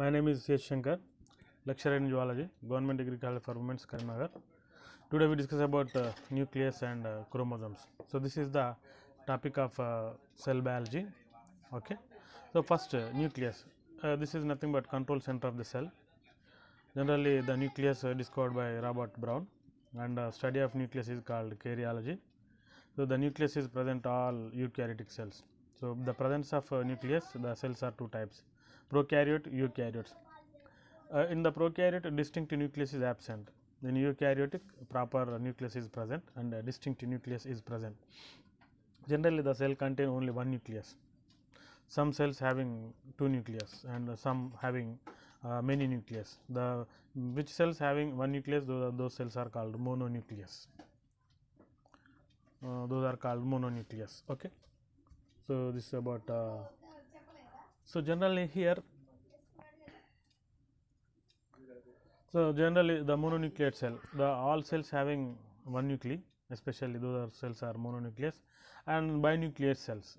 My name is C. H. Shankar, lecturer in zoology, Government Degree College for Women's, Karimnagar. Today we discuss about nucleus and chromosomes. So this is the topic of cell biology. Okay. So first nucleus. This is nothing but control center of the cell. Generally, the nucleus discovered by Robert Brown, and study of nucleus is called karyology. So the nucleus is present all eukaryotic cells. So the presence of nucleus, the cells are two types: prokaryote, eukaryotes. In the prokaryote, distinct nucleus is absent. In eukaryotic, proper nucleus is present and distinct nucleus is present. Generally, the cell contain only one nucleus. Some cells having two nucleus and some having many nucleus. The which cells having one nucleus, those cells are called mononucleus. Those are called mononucleus. Okay. So this is about. So generally here. So generally the mononucleate cell, the all cells having one nuclei, especially those are cells are mononucleus, and binucleate cells,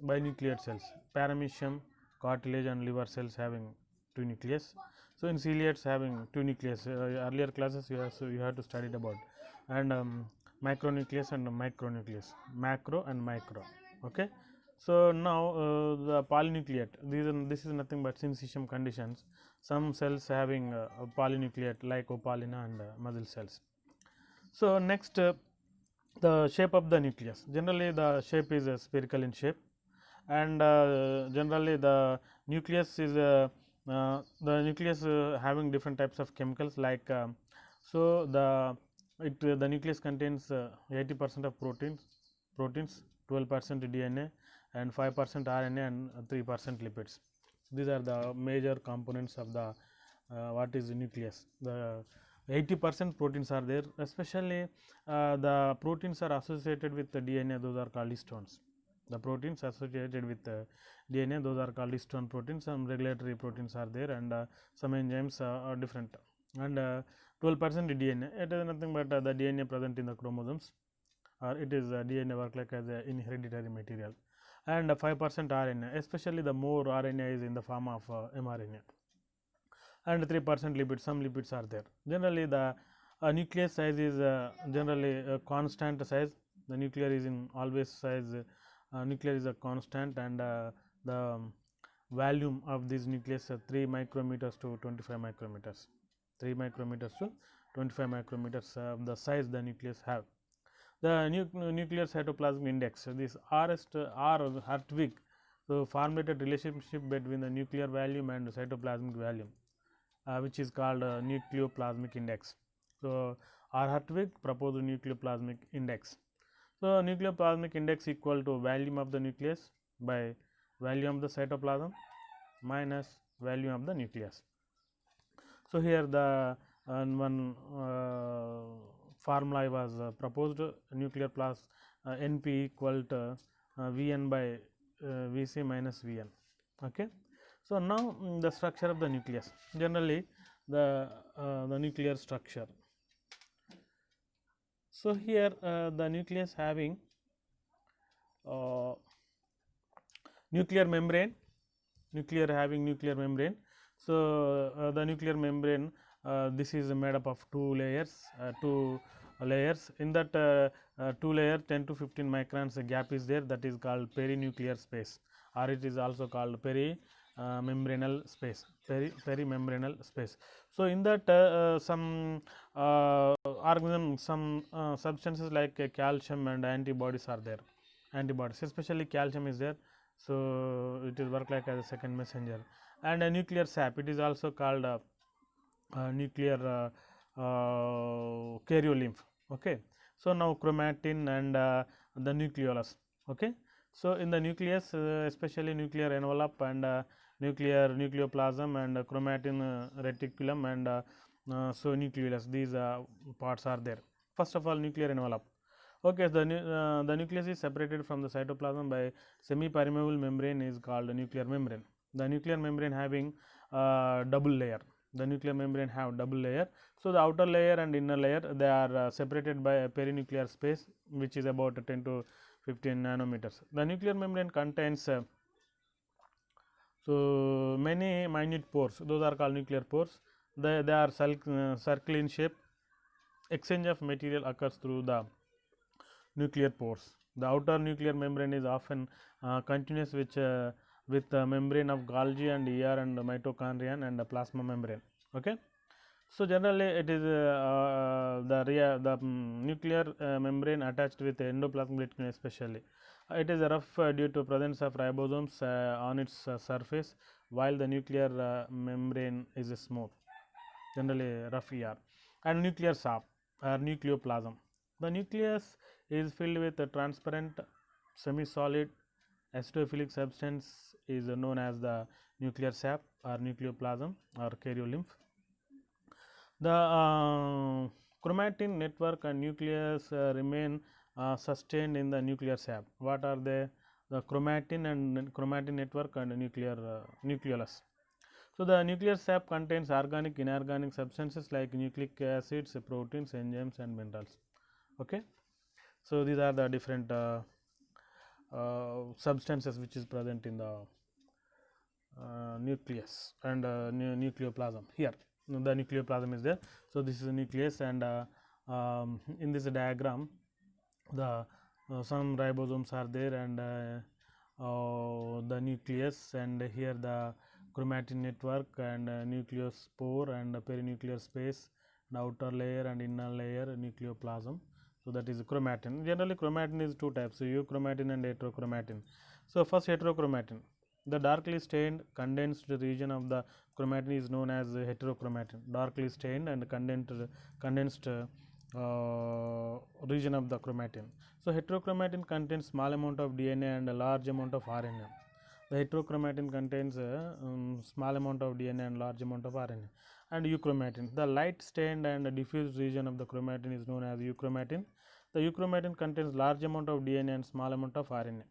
paramecium, cartilage and liver cells having two nucleus. So in ciliates having two nucleus. Earlier classes you have to study it about, and macronucleus and micronucleus, macro and micro. Okay. So now the polynucleate. This is nothing but syncytium conditions. Some cells having polynucleate like opalina and muscle cells. So next, the shape of the nucleus. Generally, the shape is spherical in shape, and generally the nucleus is having different types of chemicals like so the nucleus contains 80% of proteins, 12% DNA, and 5% RNA and 3% lipids. These are the major components of the what is the nucleus. The 80% proteins are there, especially the proteins are associated with the DNA, those are called histones. The proteins associated with DNA, those are called histone proteins. Some regulatory proteins are there, and some enzymes are different. And 12% DNA, it is nothing but the DNA present in the chromosomes, or it is DNA work like as a hereditary material, and 5% RNA, especially the more RNA is in the form of mRNA, and 3% lipids. Some lipids are there. Generally, the nucleus size is generally a constant size. The nuclear is in always size. Nuclear is a constant, and the volume of this nucleus 3 micrometers to 25 micrometers. 3 micrometers to 25 micrometers the size the nucleus have. The nuclear cytoplasmic index, this R Hartwig, so formulated relationship between the nuclear volume and cytoplasmic volume, which is called nucleoplasmic index. So R Hartwig proposed nucleoplasmic index. So nucleoplasmic index equal to volume of the nucleus by volume of the cytoplasm minus volume of the nucleus. So here the one formula was proposed: nuclear plus NP equal to Vn by Vc minus Vn. Okay. So now the structure of the nucleus. Generally, the nuclear structure. So here the nucleus having nuclear membrane. Nuclear membrane. So the nuclear membrane, this is made up of two layers. In that two layer 10 to 15 microns gap is there, that is called perinuclear space, or it is also called perimembranal space. Perimembranal space. So in that some organism, some substances like calcium and antibodies are there. Antibodies, especially calcium is there. So it is work like as a second messenger. And a nuclear sap, it is also called nuclear karyolymph. Okay. So now chromatin and the nucleolus. Okay. So in the nucleus, especially nuclear envelope and nuclear nucleoplasm and chromatin reticulum and so nucleolus, these parts are there. First of all, nuclear envelope. Okay, the nucleus is separated from the cytoplasm by semi-permeable membrane is called nuclear membrane. The nuclear membrane having double layer. The nuclear membrane have double layer. So the outer layer and inner layer, they are separated by a perinuclear space, which is about 10 to 15 nanometers. The nuclear membrane contains So many minute pores, those are called nuclear pores. They are circle in shape. Exchange of material occurs through the nuclear pores. The outer nuclear membrane is often continuous with the membrane of Golgi and ER and mitochondria and the plasma membrane. Okay. So generally it is nuclear membrane attached with endoplasmic reticulum especially. It is rough due to presence of ribosomes on its surface, while the nuclear membrane is smooth, generally rough ER. And nuclear sap or nucleoplasm. The nucleus is filled with a transparent semi-solid acidophilic substance is known as the nuclear sap or nucleoplasm or karyolymph. The chromatin network and nucleus remain sustained in the nuclear sap. What are they? The chromatin and chromatin network and nucleolus. So the nuclear sap contains organic, inorganic substances like nucleic acids, proteins, enzymes, and minerals. Okay. So these are the different substances which is present in the nucleus and nucleoplasm. Here the nucleoplasm is there. So this is a nucleus, and in this diagram the some ribosomes are there, and the nucleus, and here the chromatin network and nucleospore and perinuclear space, and outer layer and inner layer nucleoplasm. So that is chromatin. Generally chromatin is two types, so euchromatin and heterochromatin. So first heterochromatin. The darkly stained condensed region of the chromatin is known as heterochromatin. Darkly stained and condensed region of the chromatin. So heterochromatin contains small amount of DNA and a large amount of RNA. The heterochromatin contains small amount of DNA and large amount of RNA. And euchromatin, the light stained and diffused region of the chromatin is known as euchromatin. The euchromatin contains large amount of DNA and small amount of RNA.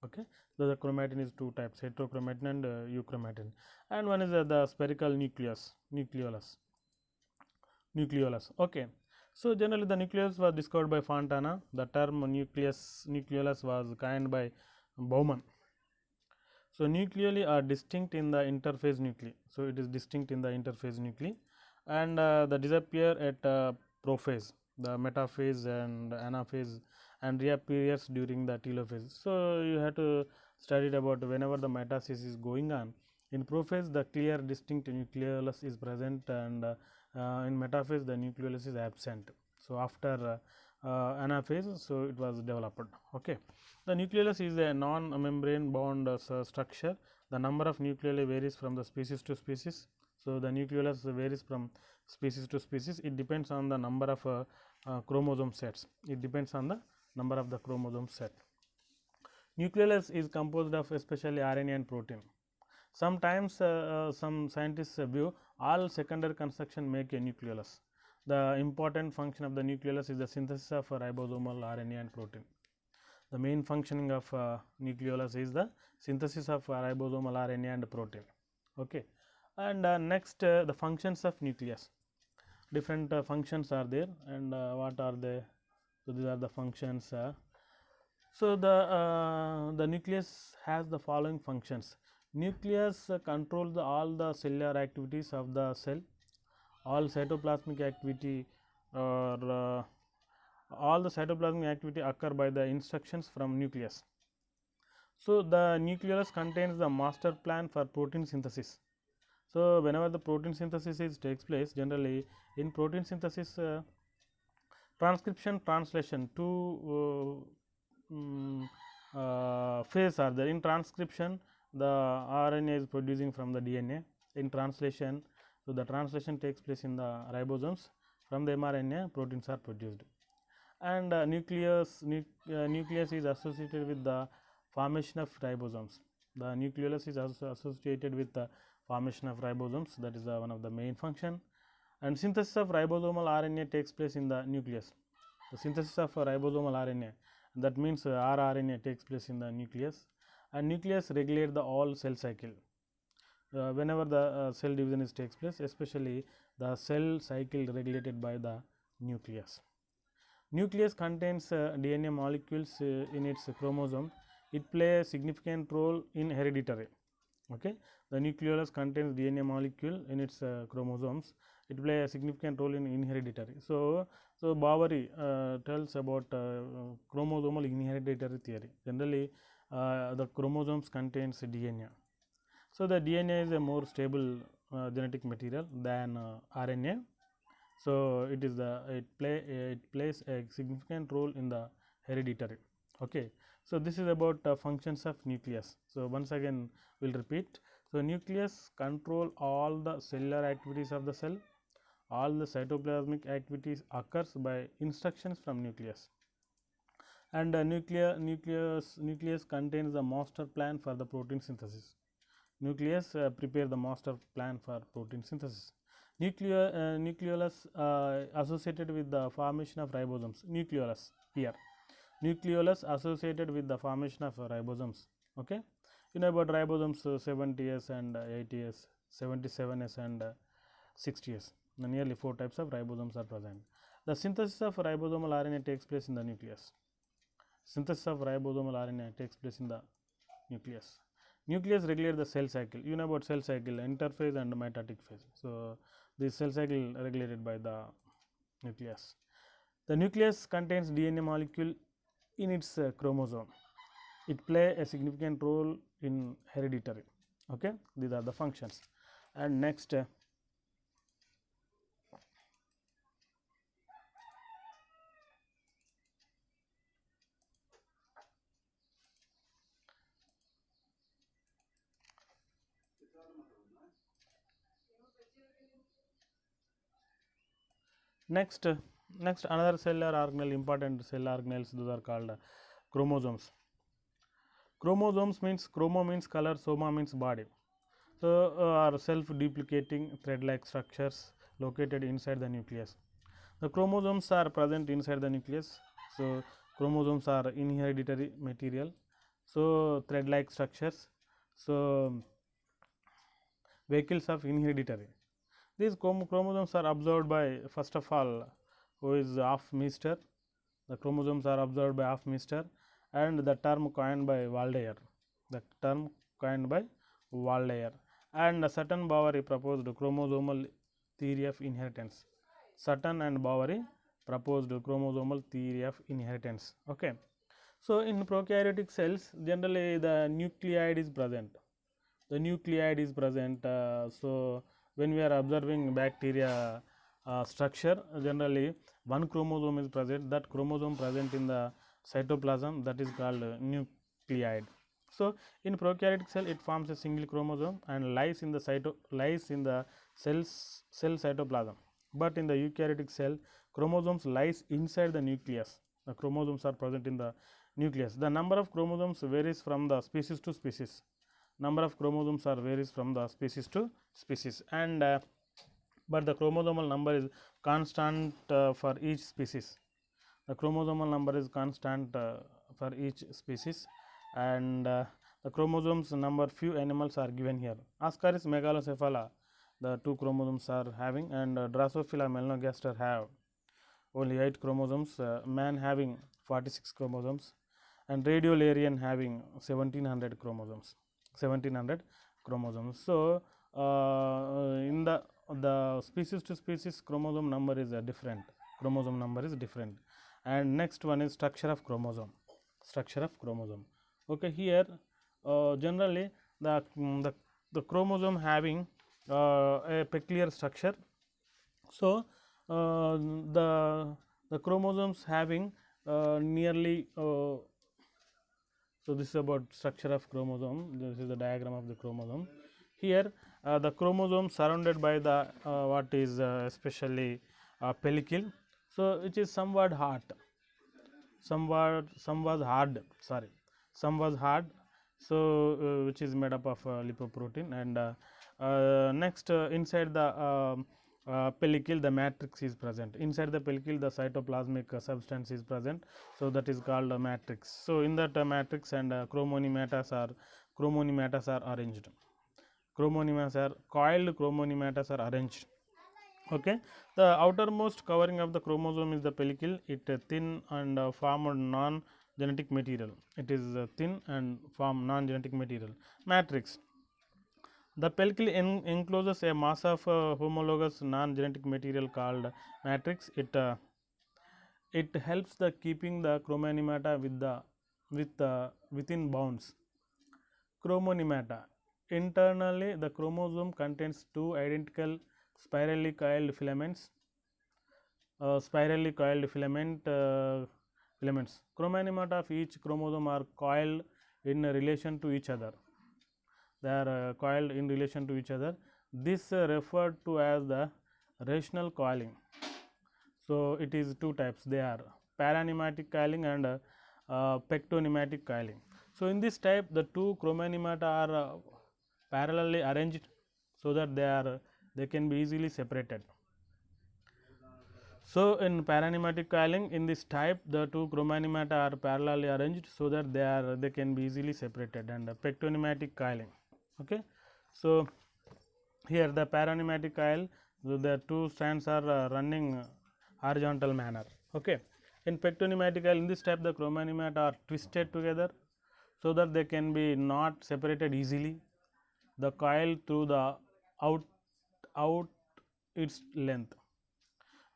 Okay. So the chromatin is two types, heterochromatin and euchromatin. And one is the spherical nucleolus. Okay. So generally the nucleus was discovered by Fontana. The term nucleolus was coined by Baumann. So nucleoli are distinct in the interphase nuclei. So it is distinct in the interphase nuclei, and they disappear at prophase, the metaphase and anaphase, and reappears during the telophase. So you have to study it about whenever the metaphase is going on. In prophase, the clear distinct nucleolus is present, and in metaphase the nucleolus is absent. So after anaphase, so it was developed. Okay. The nucleolus is a non-membrane bound structure. The number of nucleoli varies from the species to species. So the nucleolus varies from species to species. It depends on the number of chromosome sets. It depends on the number of the chromosome set. Nucleolus is composed of especially RNA and protein. Sometimes some scientists view all secondary construction make a nucleolus. The important function of the nucleolus is the synthesis of ribosomal RNA and protein. The main functioning of nucleolus is the synthesis of ribosomal RNA and protein. Okay. And next the functions of nucleus. Different functions are there, and what are they? So these are the functions. So the nucleus has the following functions. Nucleus controls all the cellular activities of the cell. All cytoplasmic activity or all the cytoplasmic activity occur by the instructions from nucleus. So the nucleolus contains the master plan for protein synthesis. So whenever the protein synthesis takes place, generally in protein synthesis, transcription, translation, two phases are there. In transcription, the RNA is producing from the DNA. In translation, so the translation takes place in the ribosomes. From the mRNA, proteins are produced. And nucleus is associated with the formation of ribosomes. The nucleolus is also associated with the formation of ribosomes. That is one of the main function. And synthesis of ribosomal RNA takes place in the nucleus. The synthesis of ribosomal RNA, that means rRNA, takes place in the nucleus, and nucleus regulate the all cell cycle. Whenever the cell division is takes place, especially the cell cycle regulated by the nucleus. Nucleus contains DNA molecules in its chromosome. It plays a significant role in hereditary. Okay. The nucleolus contains DNA molecule in its chromosomes. It play a significant role in inheritatory. So Bovary tells about chromosomal inheritatory theory. Generally, the chromosomes contains DNA. So the DNA is a more stable genetic material than RNA. So it plays a significant role in the hereditary. Okay. So this is about functions of nucleus. So once again we'll repeat. So nucleus control all the cellular activities of the cell. All the cytoplasmic activities occurs by instructions from nucleus. And nucleus contains the master plan for the protein synthesis. Nucleus prepare the master plan for protein synthesis. Nucleolus associated with the formation of ribosomes. Nucleolus here. Nucleolus associated with the formation of ribosomes. Okay. You know about ribosomes 70s and 80s, 77s and 60s. Nearly 4 types of ribosomes are present. The synthesis of ribosomal RNA takes place in the nucleus. Synthesis of ribosomal RNA takes place in the nucleus. Nucleus regulates the cell cycle. You know about cell cycle, interphase and mitotic phase. So this cell cycle regulated by the nucleus. The nucleus contains DNA molecule in its chromosome. It play a significant role in hereditary. Okay, these are the functions. And next, next, next another cellular organelle, important cell organelles, those are called chromosomes. Chromosomes means chromo means color, soma means body. So are self-duplicating thread-like structures located inside the nucleus. The chromosomes are present inside the nucleus. So chromosomes are inheritatory material. So thread-like structures. So vehicles of inheritatory. These chromosomes are observed by, first of all, who is Hofmeister. The chromosomes are observed by Hofmeister, and the term coined by Waldeyer. The term coined by Waldeyer. And Sutton Boveri proposed chromosomal theory of inheritance. Sutton and Boveri proposed chromosomal theory of inheritance. Okay. So in prokaryotic cells, generally the nucleide is present. The nucleide is present. So when we are observing bacteria structure, generally one chromosome is present. That chromosome present in the cytoplasm, that is called nucleide. So in prokaryotic cell, it forms a single chromosome and lies in the cell cytoplasm. But in the eukaryotic cell, chromosomes lies inside the nucleus. The chromosomes are present in the nucleus. The number of chromosomes varies from the species to species. Number of chromosomes are varies from the species to species, and but the chromosomal number is constant for each species. The chromosomal number is constant for each species, and the chromosomes number, few animals are given here. Ascaris megalocephala, the 2 chromosomes are having, and Drosophila melanogaster have only 8 chromosomes, man having 46 chromosomes, and Radiolarian having 1700 chromosomes. 1700 chromosomes. So in the species to species, chromosome number is different. Chromosome number is different. And next one is structure of chromosome. Structure of chromosome. Okay, here generally the chromosome having a peculiar structure. So the chromosomes having nearly so this is about structure of chromosome. This is the diagram of the chromosome. Here the chromosome surrounded by the what is especially pellicle. So which is somewhat hard, some was hard, sorry, some was hard. So which is made up of lipoprotein, and next inside the pellicle, the matrix is present. Inside the pellicle, the cytoplasmic substance is present. So that is called a matrix. So in that matrix, and chromonematas are arranged. Chromonematas are coiled. Chromonematas are arranged. Okay. The outermost covering of the chromosome is the pellicle. It thin and form non-genetic material. It is thin and form non-genetic material. Matrix. The pellicle encloses a mass of homologous non-genetic material called matrix. It helps the keeping the chromonemata within bounds. Chromonemata. Internally, the chromosome contains two identical spirally coiled filaments. Filaments. Chromonemata of each chromosome are coiled in relation to each other. They are coiled in relation to each other. This referred to as the rational coiling. So, it is two types, they are paranematic coiling and pectonematic coiling. So, in this type the two chromonemata are parallelly arranged, so that they can be easily separated. So, in paranematic coiling, in this type the two chromonemata are parallelly arranged, so that they can be easily separated, and pectonematic coiling. Okay. So, here the paranematic coil, the two strands are running horizontal manner. Okay. In pectonematic coil, in this type the chromonemata are twisted together, so that they can be not separated easily. The coil through the out its length.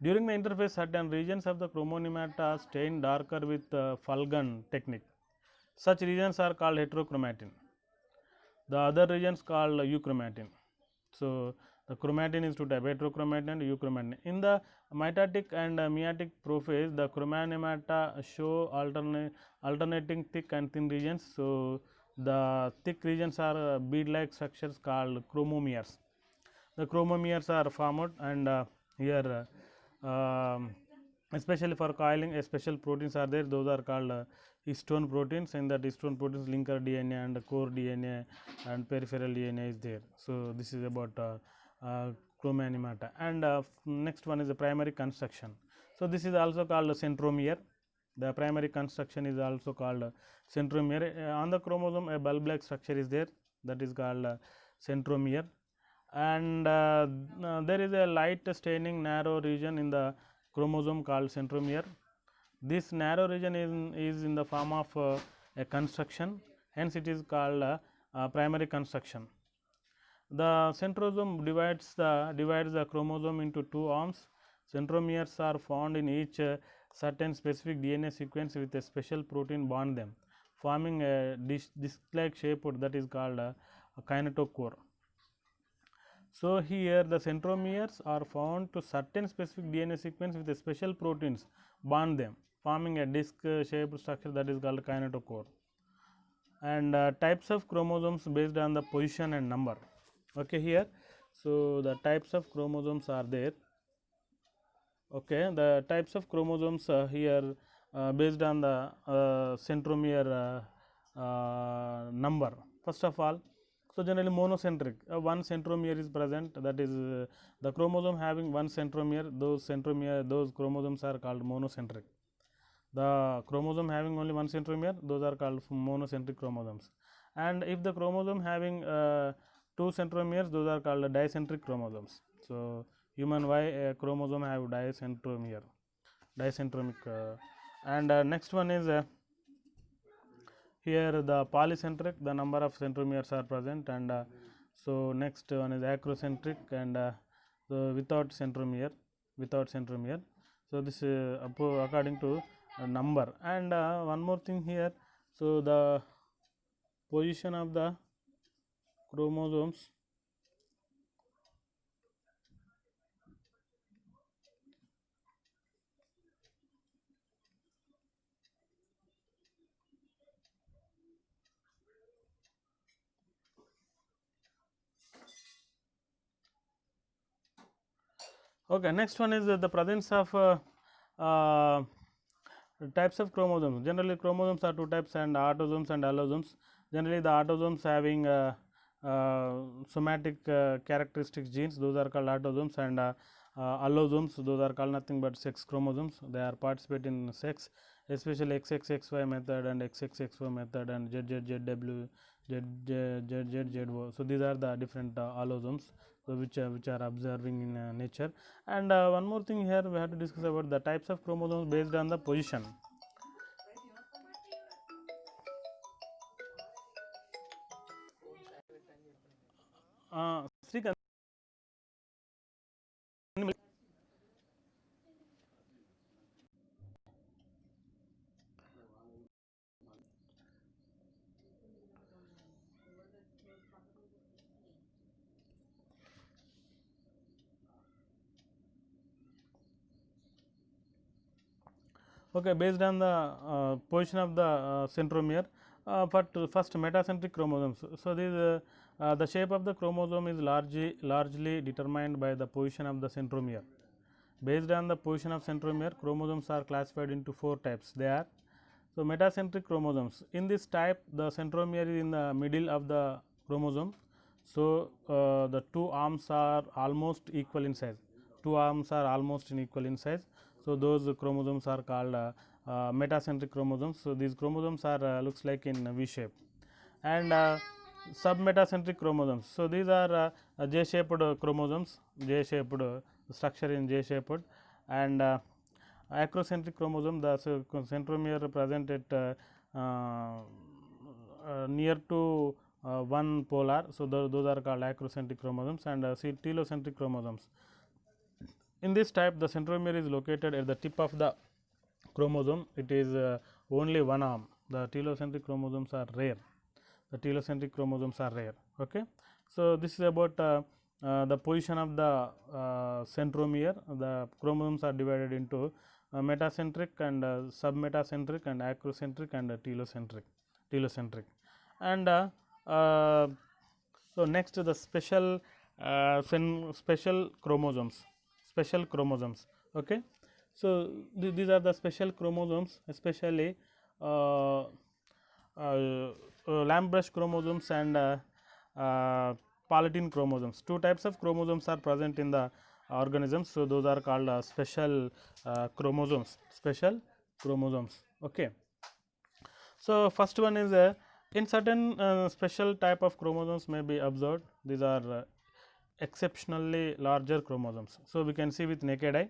During the interphase, certain regions of the chromonemata stain darker with Fulgen technique. Such regions are called heterochromatin. The other regions called euchromatin. So, the chromatin is two types, heterochromatin and euchromatin. In the mitotic and meiotic prophase, the chromonemata show alternating thick and thin regions. So, the thick regions are bead-like structures called chromomeres. The chromomeres are formed, and here especially for coiling, special proteins are there, those are called histone proteins, and that histone proteins linker DNA and core DNA and peripheral DNA is there. So, this is about chromonemata, and next one is the primary construction. So, this is also called centromere. The primary construction is also called centromere. On the chromosome a bulb-like structure is there, that is called centromere, and there is a light staining narrow region in the chromosome called centromere. This narrow region is in the form of a construction, hence it is called primary construction. The centrosome divides the chromosome into two arms. Centromeres are found in each certain specific DNA sequence with a special protein bond them, forming a disc-like shape that is called a kinetochore. So, here the centromeres are found to certain specific DNA sequence with a special proteins bond them, forming a disc shaped structure that is called kinetochore. And types of chromosomes based on the position and number. Okay, here. So, the types of chromosomes are there. Okay, the types of chromosomes here based on the centromere number. First of all, so generally monocentric, one centromere is present, that is the chromosome having one centromere, those chromosomes are called monocentric. The chromosome having only one centromere, those are called monocentric chromosomes, and if the chromosome having two centromeres, those are called dicentric chromosomes. So, human Y chromosome have dicentromic, and next one is here the polycentric, the number of centromeres are present, and so next one is acrocentric, and so without centromere. So, this according to number, and one more thing here. So, the position of the chromosomes Okay, next one is the presence of types of chromosomes. Generally, chromosomes are two types, and autosomes and allosomes. Generally, the autosomes having somatic characteristic genes, those are called autosomes, and allosomes, those are called nothing but sex chromosomes. They are participate in sex, especially XXXY method and XXXY method, and ZZZW, ZZZZO. So, these are the different allosomes. So, which are observing in nature, and one more thing here we have to discuss about the types of chromosomes based on the position. Srikanth, okay, based on the position of the centromere, first metacentric chromosomes. So, the shape of the chromosome is largely determined by the position of the centromere. Based on the position of centromere, chromosomes are classified into 4 types. They are, so metacentric chromosomes. In this type, the centromere is in the middle of the chromosome. So, the two arms are almost equal in size. Two arms are almost equal in size. So, those chromosomes are called metacentric chromosomes. So, these chromosomes are looks like in V shape, and submetacentric chromosomes. So, these are J shaped chromosomes, J shaped structure in J shaped, and acrocentric chromosome, the centromere present at near to one polar. So, those are called acrocentric chromosomes, and telocentric chromosomes. In this type, the centromere is located at the tip of the chromosome. It is only one arm. The telocentric chromosomes are rare. The telocentric chromosomes are rare. Okay. So, this is about the position of the centromere. The chromosomes are divided into metacentric and submetacentric and acrocentric and telocentric. And so, next the special chromosomes. Okay. So, these are the special chromosomes, especially Lamb-Brush chromosomes and Palatine chromosomes. Two types of chromosomes are present in the organisms. So, those are called special chromosomes. Okay. So, first one is in certain special type of chromosomes may be observed. These are exceptionally larger chromosomes. So, we can see with naked eye.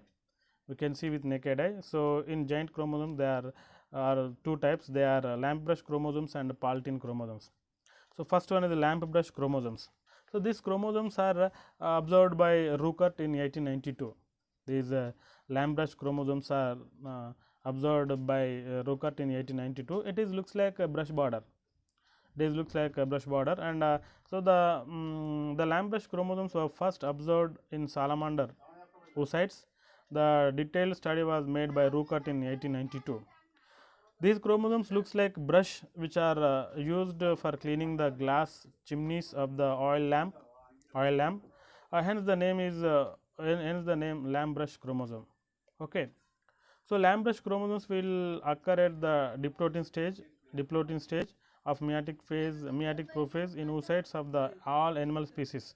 So, in giant chromosomes there are two types. They are Lamb-Brush chromosomes and Palatine chromosomes. So, first one is the Lamb-Brush chromosomes. So, these chromosomes are observed by Ruckert in 1892. These Lamb-Brush chromosomes are observed by Ruckert in 1892. It is looks like a brush border. And so the Lamb-Brush chromosomes were first observed in salamander oocytes. The detailed study was made by Ruckert in 1892. These chromosomes looks like brush which are used for cleaning the glass chimneys of the oil lamp. Hence the name Lamb-Brush chromosome. Okay. So, Lamb-Brush chromosomes will occur at the diplotin stage of meiotic prophase in oocytes of the all animal species.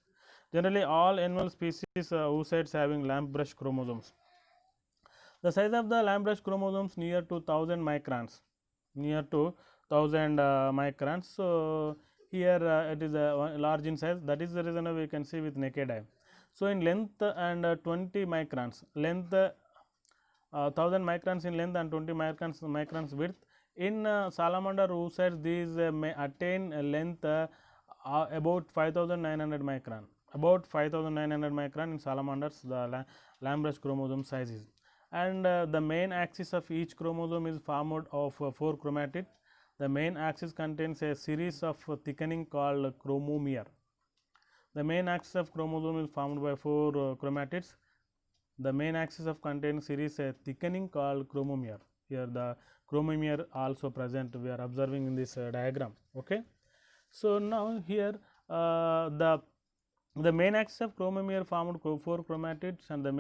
Generally, all animal species oocytes having Lamb-Brush chromosomes. The size of the Lamb-Brush chromosomes near to 1000 microns, microns. So, here it is large in size. That is the reason we can see with naked eye. So, in length and 20 microns, 1000 microns in length and 20 microns width. In salamander oocytes, these may attain a length about 5900 micron. About 5900 micron in salamanders, the Lamb-Brush chromosome size is. And the main axis of each chromosome is formed of 4 chromatids. The main axis contains a series of thickening called chromomere. The main axis of chromosome is formed by 4 chromatids. The main axis of contains series a thickening called chromomere. Here the chromomere also present, we are observing in this diagram. Okay. So, now here the main axis of chromomere formed 4 chromatids, and the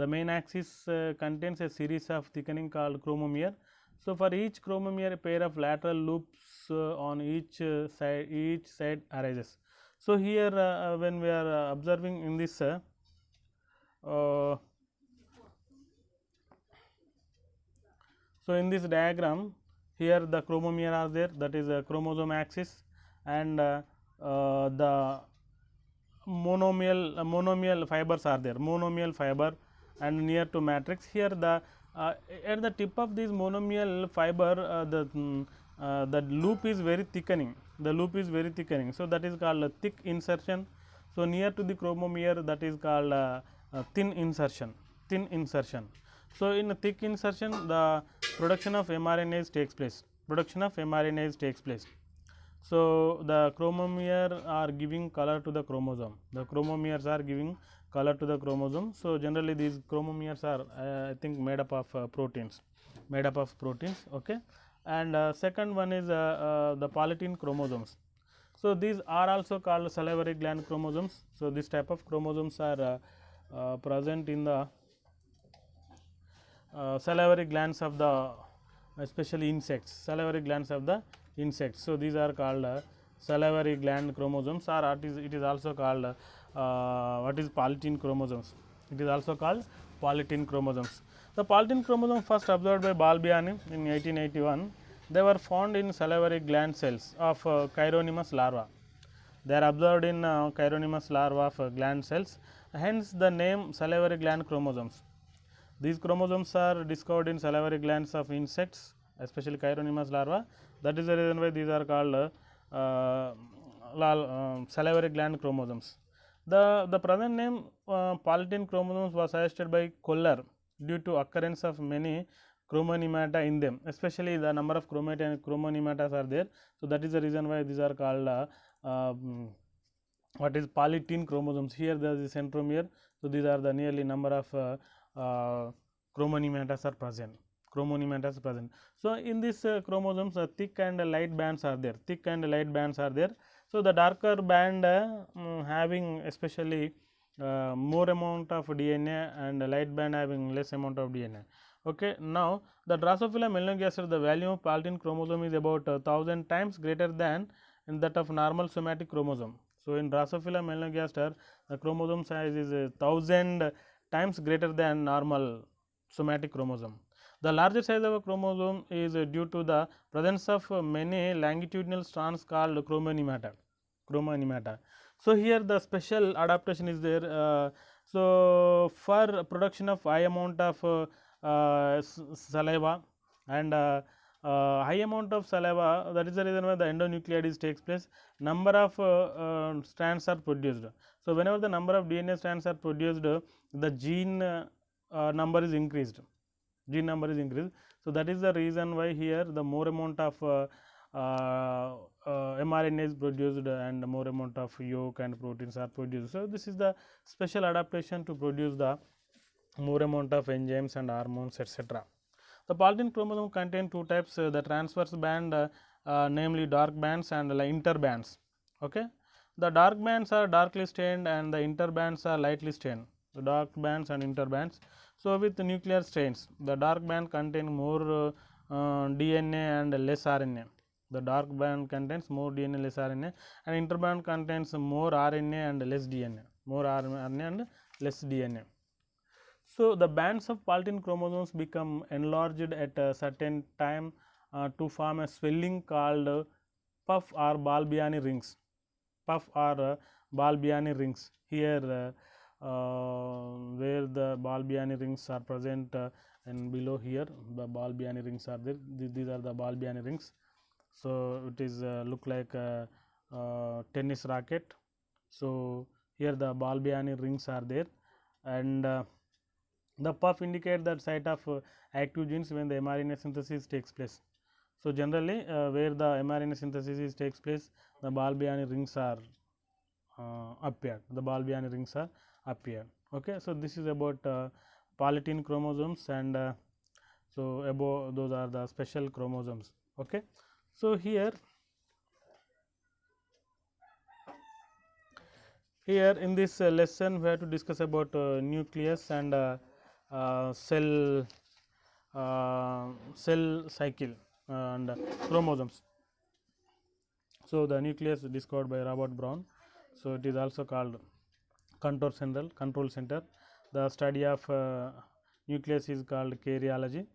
main axis contains a series of thickening called chromomere. So, for each chromomere, a pair of lateral loops on each side arises. So, here when we are observing in this so, in this diagram, here the chromomere are there, that is a chromosome axis, and the monomial fibers are there, monomial fiber and near to matrix. Here the at the tip of this monomial fiber, the loop is very thickening. So, that is called a thick insertion. So near to the chromomere, that is called thin insertion. Thin insertion. So in a thick insertion, the production of mRNAs takes place. Production of mRNAs takes place. So the chromomere are giving color to the chromosome. The chromomeres are giving color to the chromosome. So generally these chromomeres are I think made up of proteins, made up of proteins. Okay, and second one is the polytene chromosomes. So these are also called salivary gland chromosomes. So this type of chromosomes are present in the salivary glands of the especially insects, salivary glands of the insects. So these are called salivary gland chromosomes, or it is also called what is polytene chromosomes. It is also called polytene chromosomes. The polytene chromosome first observed by Balbiani in 1881. They were found in salivary gland cells of Chironemus larva. They are observed in Chironemus larva of gland cells, hence the name salivary gland chromosomes. These chromosomes are discovered in salivary glands of insects, especially Chironemus larva. That is the reason why these are called salivary gland chromosomes. The present name polytene chromosomes was suggested by Koller due to occurrence of many chromonemata in them, especially the number of chromonemata are there. So that is the reason why these are called what is polytene chromosomes. Here there is a centromere. So these are the nearly number of chromonemata are present. Chromonemata are present. So in this chromosomes, thick and light bands are there. Thick and light bands are there. So the darker band having especially more amount of DNA, and light band having less amount of DNA. Okay. Now the Drosophila melanogaster, the value of polytene chromosome is about 1000 times greater than in that of normal somatic chromosome. So in Drosophila melanogaster, the chromosome size is 1000 times greater than normal somatic chromosome. The larger size of a chromosome is due to the presence of many longitudinal strands called chromonemata. Chromonemata. So here the special adaptation is there. So for production of high amount of saliva and high amount of saliva, that is the reason why the endonucleases takes place. Number of strands are produced. So whenever the number of DNA strands are produced, the gene number is increased. Gene number is increased. So that is the reason why here the more amount of mRNA is produced and more amount of yolk and proteins are produced. So this is the special adaptation to produce the more amount of enzymes and hormones, etc. The polytene chromosome contain two types, the transverse band, namely dark bands and interbands. Okay. The dark bands are darkly stained and the interbands are lightly stained. The dark bands and interbands. So with the nuclear strains, the dark band contain more DNA and less RNA. The dark band contains more DNA, less RNA, and interband contains more RNA and less DNA. More RNA and less DNA. So the bands of polytene chromosomes become enlarged at a certain time to form a swelling called puff or Balbiani rings. Puff or Balbiani rings. Here where the Balbiani rings are present, and below here the Balbiani rings are there. These are the Balbiani rings. So it is look like a tennis racket. So here the Balbiani rings are there, and the puff indicate that site of active genes when the mRNA synthesis takes place. So generally where the mRNA synthesis takes place, the Balbiani rings are appeared. The Balbiani rings are appeared. Okay. So this is about polytene chromosomes, and so above those are the special chromosomes. Okay. So here in this lesson we have to discuss about nucleus and cell cycle and chromosomes. So the nucleus discovered by Robert Brown. So it is also called control center. The study of nucleus is called karyology.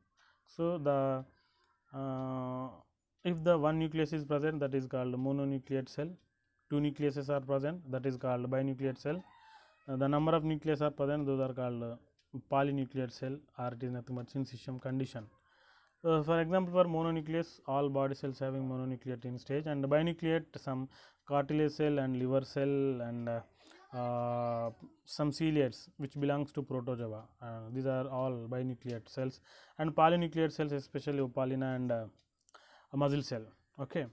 So the if the one nucleus is present, that is called mononucleate cell. Two nucleuses are present, that is called binucleate cell. The number of nucleus are present, those are called polynucleate cell, or it is nothing but syncytium condition. For example, for mononucleus, all body cells having mononucleate in stage, and binucleate some cartilage cell and liver cell and some ciliates which belongs to protozoa. These are all binucleate cells, and polynucleate cells, especially opalina and a muscle cell. Okay,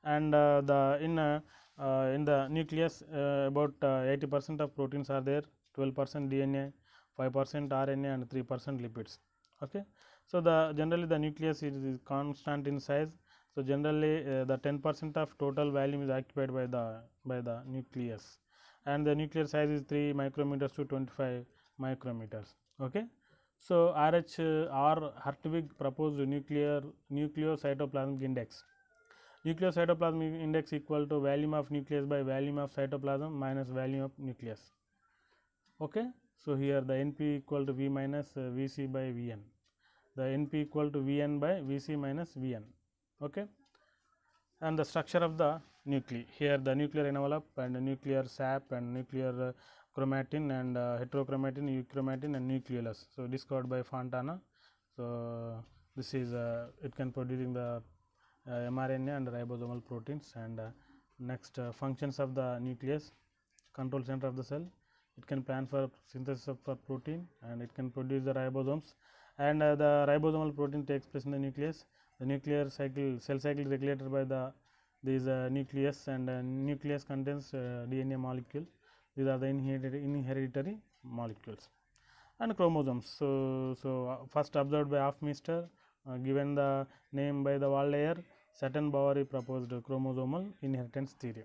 and in the nucleus about 80% of proteins are there, 12% DNA, 5% RNA, and 3% lipids. Okay, so generally the nucleus is constant in size. So generally the 10% of total volume is occupied by the nucleus, and the nuclear size is 3 micrometers to 25 micrometers. Okay, so R. Hartwig proposed nucleocytoplasmic index. Nucleocytoplasmic index equal to volume of nucleus by volume of cytoplasm minus volume of nucleus. Okay, so here the NP equal to V minus Vc by Vn. The NP equal to Vn by Vc minus Vn. Okay, and the structure of the nuclei. Here the nuclear envelope and the nuclear sap and nuclear chromatin and heterochromatin, euchromatin and nucleolus. So discovered by Fontana. So this is it can producing the mRNA and ribosomal proteins. And next functions of the nucleus: control center of the cell. It can plan for synthesis of protein, and it can produce the ribosomes, and the ribosomal protein takes place in the nucleus. The nuclear cycle, cell cycle is regulated by these nucleus, and nucleus contains DNA molecule. These are the inheritary molecules. And chromosomes. So first observed by Hofmeister, given the name by the Waldeyer, Saturn Boveri proposed chromosomal inheritance theory.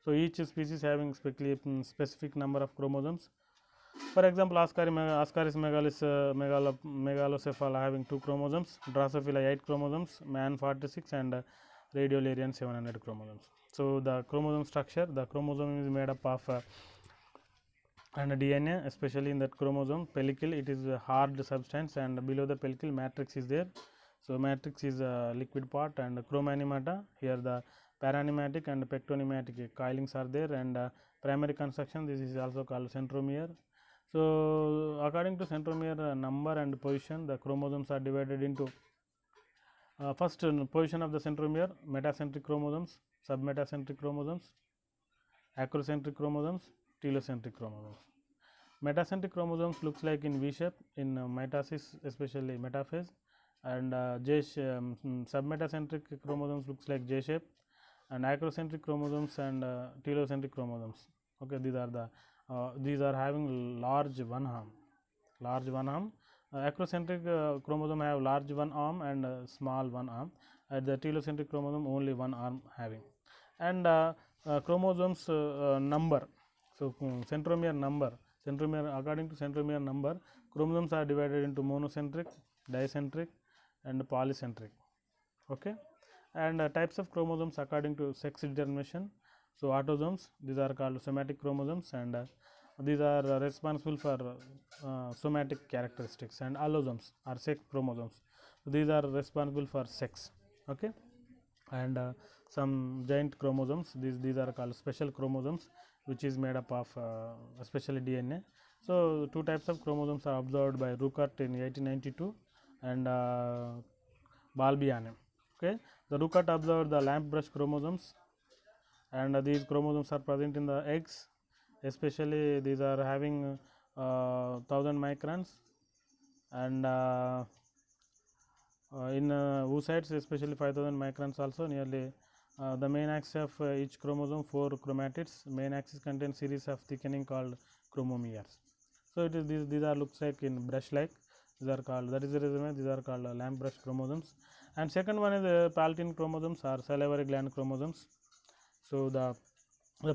So each species having specific number of chromosomes. For example, Ascaris megalocephala having 2 chromosomes, Drosophila 8 chromosomes, man 46, and Radiolarian 700 chromosomes. So the chromosome structure: the chromosome is made up of and DNA, especially in that chromosome pellicle, it is a hard substance, and below the pellicle matrix is there. So matrix is a liquid part, and chromanimata, here the paranematic and pectonematic coilings are there, and primary construction, this is also called centromere. So according to centromere number and position, the chromosomes are divided into first position of the centromere: metacentric chromosomes, submetacentric chromosomes, acrocentric chromosomes, telocentric chromosomes. Metacentric chromosomes looks like in V shape in mitosis, especially metaphase, and submetacentric chromosomes looks like J shape, and acrocentric chromosomes and telocentric chromosomes. Okay, these are having large one arm. Acrocentric chromosome have large one arm and small one arm. At the telocentric chromosome only one arm having, and chromosomes number. So centromere number. According to centromere number, chromosomes are divided into monocentric, dicentric, and polycentric. Okay, and types of chromosomes according to sex determination. So autosomes, these are called somatic chromosomes, and these are responsible for somatic characteristics, and allosomes are sex chromosomes. So these are responsible for sex. Okay, and some giant chromosomes, these are called special chromosomes, which is made up of especially DNA. So two types of chromosomes are observed by Ruckert in 1892 and Balbiane. Okay, the Ruckert observed the lamp brush chromosomes, and these chromosomes are present in the eggs, especially these are having 1000 microns, and in oocytes especially 5000 microns also. Nearly the main axis of each chromosome 4 chromatids. Main axis contains series of thickening called chromomeres. So it is these are looks like in brush like. These are called, that is the reason these are called lamp brush chromosomes. And second one is Paltine chromosomes or salivary gland chromosomes. So the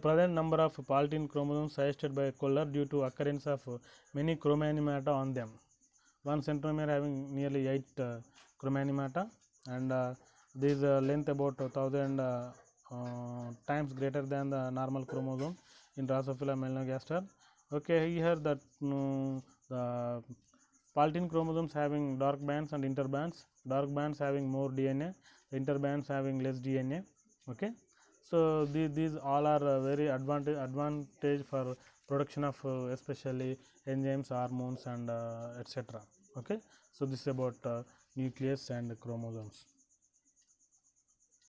present number of Paltine chromosomes suggested by Koller due to occurrence of many chromanimata on them. One centromere having nearly 8 chromanimata, and this length about 1000 times greater than the normal chromosome in Drosophila melanogaster. Okay, here that the Paltine chromosomes having dark bands and interbands. Dark bands having more DNA, interbands having less DNA. Okay, so these all are very advantage for production of especially enzymes, hormones, and etc. Okay, so this is about nucleus and chromosomes.